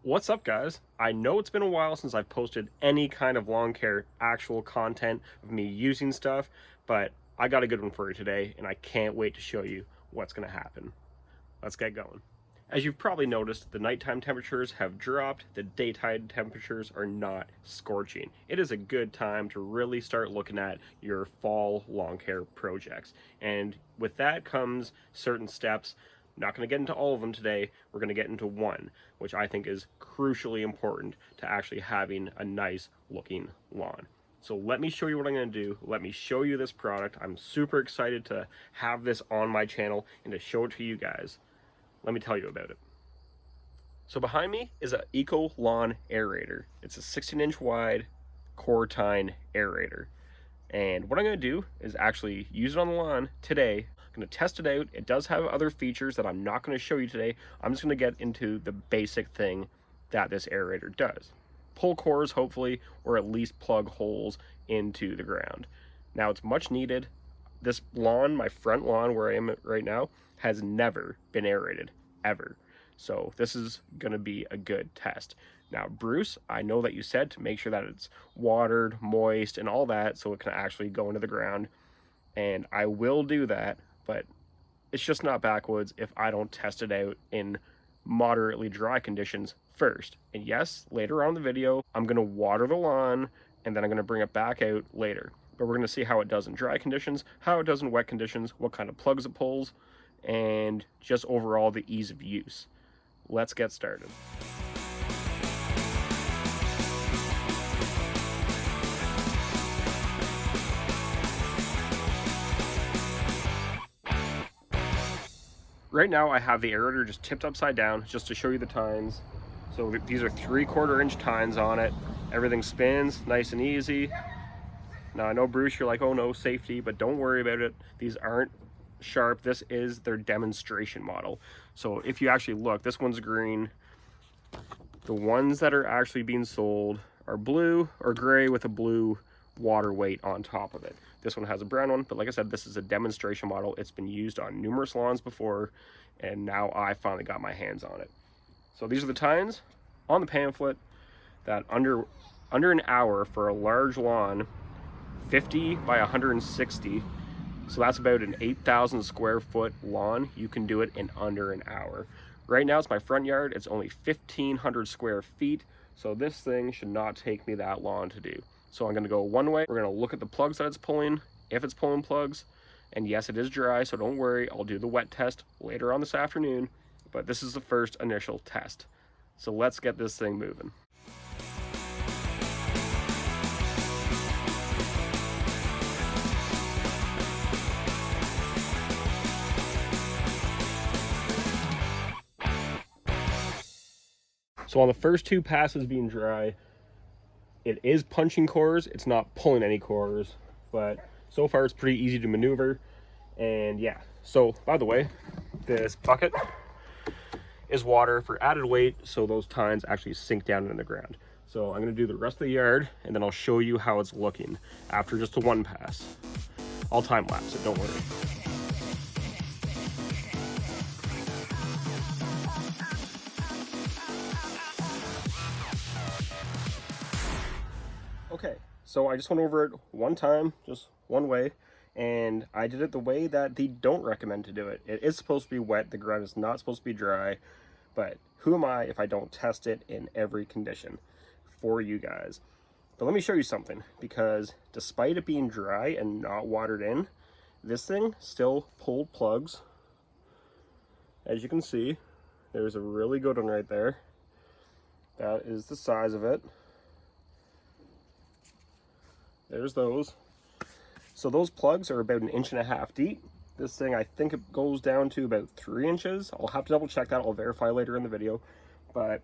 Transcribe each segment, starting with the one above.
What's up, guys? I know it's been a while since I've posted any kind of lawn care actual content of me using stuff, but I got a good one for you today and I can't wait to show you what's going to happen. Let's get going. As you've probably noticed, the nighttime temperatures have dropped, the daytime temperatures are not scorching. It is a good time to really start looking at your fall lawn care projects. And with that comes certain steps. I'm not going to get into all of them today. We're going to get into one, which I think is crucially important to actually having a nice looking lawn. So let me show you what I'm going to do. Let me show you this product. I'm super excited to have this on my channel and to show it to you guys. Let me tell you about it. So behind me is an Eco Lawn Aerator. It's a 16-inch wide core-tine aerator. And what I'm going to do is actually use it on the lawn today. I'm going to test it out. It does have other features that I'm not going to show you today. I'm just going to get into the basic thing that this aerator does. Pull cores, hopefully, or at least plug holes into the ground. Now, it's much needed. This lawn, my front lawn where I am right now, has never been aerated, ever. So this is going to be a good test. Now, Bruce, I know that you said to make sure that it's watered, moist, and all that so it can actually go into the ground. And I will do that, but it's just not backwoods if I don't test it out in moderately dry conditions first. And yes, later on in the video, I'm going to water the lawn and then I'm going to bring it back out later. But we're going to see how it does in dry conditions, how it does in wet conditions, what kind of plugs it pulls, and just overall the ease of use. Let's get started. Right now I have the aerator just tipped upside down just to show you the tines. So these are 3/4 inch tines on it. Everything spins nice and easy. Now I know, Bruce, you're like, oh no, safety, but don't worry about it. These aren't sharp. This is their demonstration model. So if you actually look, this one's green. The ones that are actually being sold are blue or gray with a blue water weight on top of it. This one has a brown one, but like I said, this is a demonstration model. It's been used on numerous lawns before, and now I finally got my hands on it. So these are the tines on the pamphlet that under an hour for a large lawn, 50 by 160. So that's about an 8,000 square foot lawn. You can do it in under an hour. Right now it's my front yard. It's only 1,500 square feet. So this thing should not take me that long to do. So I'm gonna go one way. We're gonna look at the plugs that it's pulling, if it's pulling plugs. And yes, it is dry, so don't worry. I'll do the wet test later on this afternoon. But this is the first initial test. So let's get this thing moving. So on the first two passes being dry, it is punching cores. It's not pulling any cores, but so far it's pretty easy to maneuver. And yeah, so by the way, this bucket is water for added weight so those tines actually sink down in the ground. So I'm going to do the rest of the yard and then I'll show you how it's looking after just the one pass. I'll time lapse it, don't worry. Okay, so I just went over it one time, just one way, and I did it the way that they don't recommend to do it. It is supposed to be wet, the ground is not supposed to be dry, but who am I if I don't test it in every condition for you guys? But let me show you something, because despite it being dry and not watered in, this thing still pulled plugs. As you can see, there's a really good one right there. That is the size of it. There's those. So those plugs are about 1.5 inches deep. This thing, I think it goes down to about 3 inches. I'll have to double check that. I'll verify later in the video. But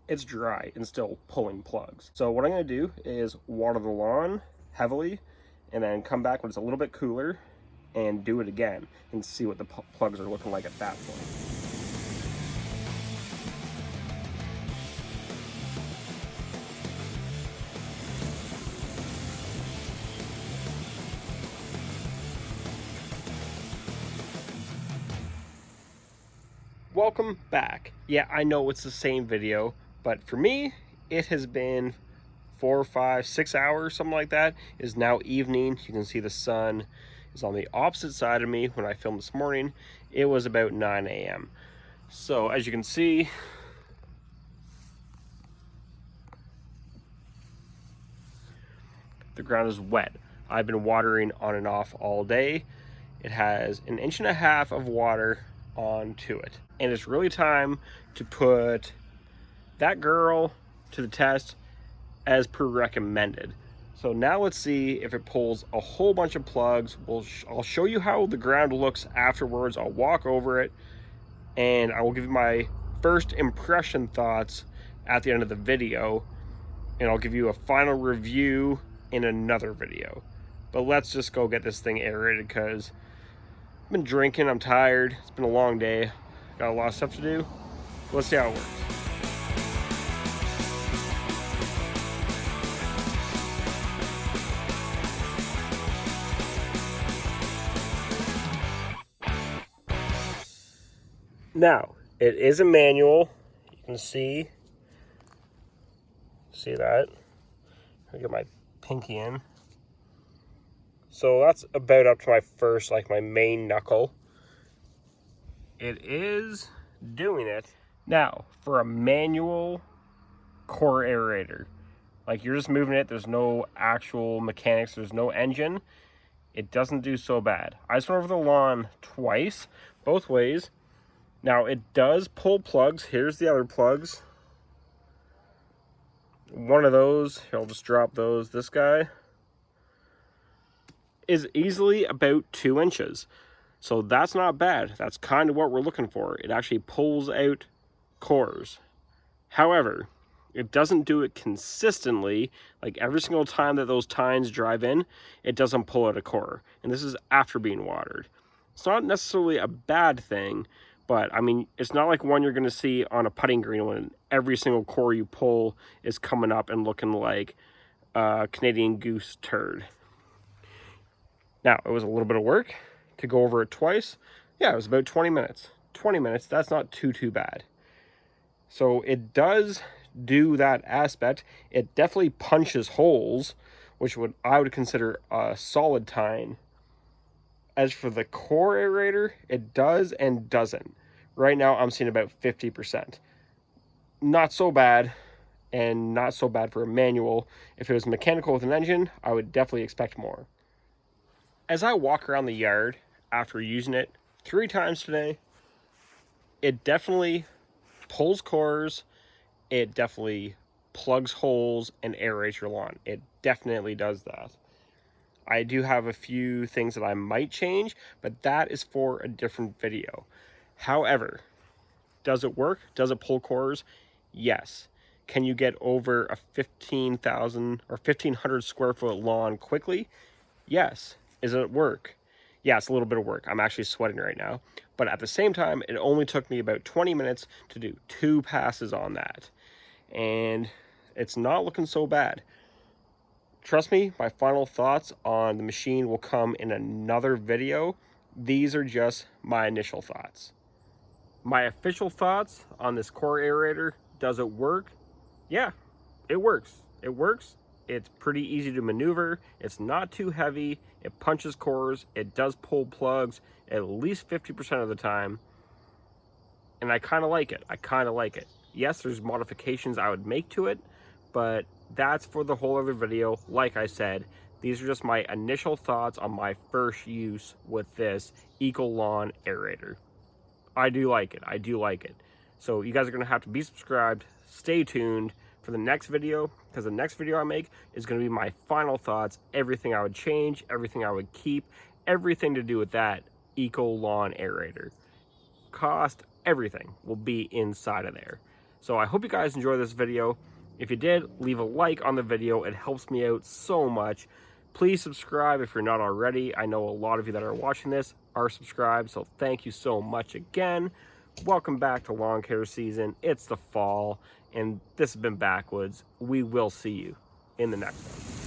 it's dry and still pulling plugs. So what I'm going to do is water the lawn heavily and then come back when it's a little bit cooler and do it again and see what the plugs are looking like at that point. Welcome back. Yeah, I know it's the same video, But for me, it has been 4, 5, 6 hours, something like that. It is now evening. You can see the sun is on the opposite side of me. When I filmed this morning, it was about 9 a.m. So as you can see, the ground is wet. I've been watering on and off all day. It has 1.5 inches of water onto it. And it's really time to put that girl to the test as per recommended. So now let's see if it pulls a whole bunch of plugs. I'll show you how the ground looks afterwards. I'll walk over it and I will give you my first impression thoughts at the end of the video. And I'll give you a final review in another video. But let's just go get this thing aerated because I've been drinking, I'm tired, it's been a long day, got a lot of stuff to do. Let's see how it works. Now, it is a manual. You can see that. I'll get my pinky in. So that's about up to my first, like my main knuckle. It is doing it. Now, for a manual core aerator, like you're just moving it, there's no actual mechanics, there's no engine, it doesn't do so bad. I just went over the lawn twice, both ways. Now, it does pull plugs. Here's the other plugs. One of those, I'll just drop those. This guy is easily about 2 inches. So that's not bad. That's kind of what we're looking for. It actually pulls out cores. However, it doesn't do it consistently. Like every single time that those tines drive in, it doesn't pull out a core. And this is after being watered. It's not necessarily a bad thing, but I mean, it's not like one you're going to see on a putting green when every single core you pull is coming up and looking like a Canadian Goose turd. Now, it was a little bit of work to go over it twice. Yeah, it was about 20 minutes. 20 minutes, that's not too bad. So it does do that aspect. It definitely punches holes, which I would consider a solid tine. As for the core aerator, it does and doesn't. Right now, I'm seeing about 50%. Not so bad, and not so bad for a manual. If it was mechanical with an engine, I would definitely expect more. As I walk around the yard after using it 3 times today, it definitely pulls cores, it definitely plugs holes and aerates your lawn. It definitely does that. I do have a few things that I might change, but that is for a different video. However, does it work? Does it pull cores? Yes. Can you get over a 15,000 or 1,500 square foot lawn quickly? Yes. Is it work? Yeah, it's a little bit of work. I'm actually sweating right now. But at the same time, it only took me about 20 minutes to do 2 passes on that. And it's not looking so bad. Trust me, my final thoughts on the machine will come in another video. These are just my initial thoughts. My official thoughts on this core aerator, does it work? Yeah, it works. It works. It's pretty easy to maneuver. It's not too heavy. It punches cores. It does pull plugs at least 50% of the time. And I kind of like it. I kind of like it. Yes, there's modifications I would make to it, but that's for the whole other video. Like I said, these are just my initial thoughts on my first use with this Eco Lawn Aerator. I do like it. I do like it. So you guys are going to have to be subscribed. Stay tuned for the next video, because the next video I make is going to be my final thoughts, everything I would change, everything I would keep, everything to do with that Eco Lawn Aerator. Cost, everything will be inside of there. So I hope you guys enjoy this video. If you did, leave a like on the video. It helps me out so much. Please subscribe if you're not already. I know a lot of you that are watching this are subscribed, so thank you so much again. Welcome back to lawn care season. It's the fall, and this has been Backwoods. We will see you in the next one.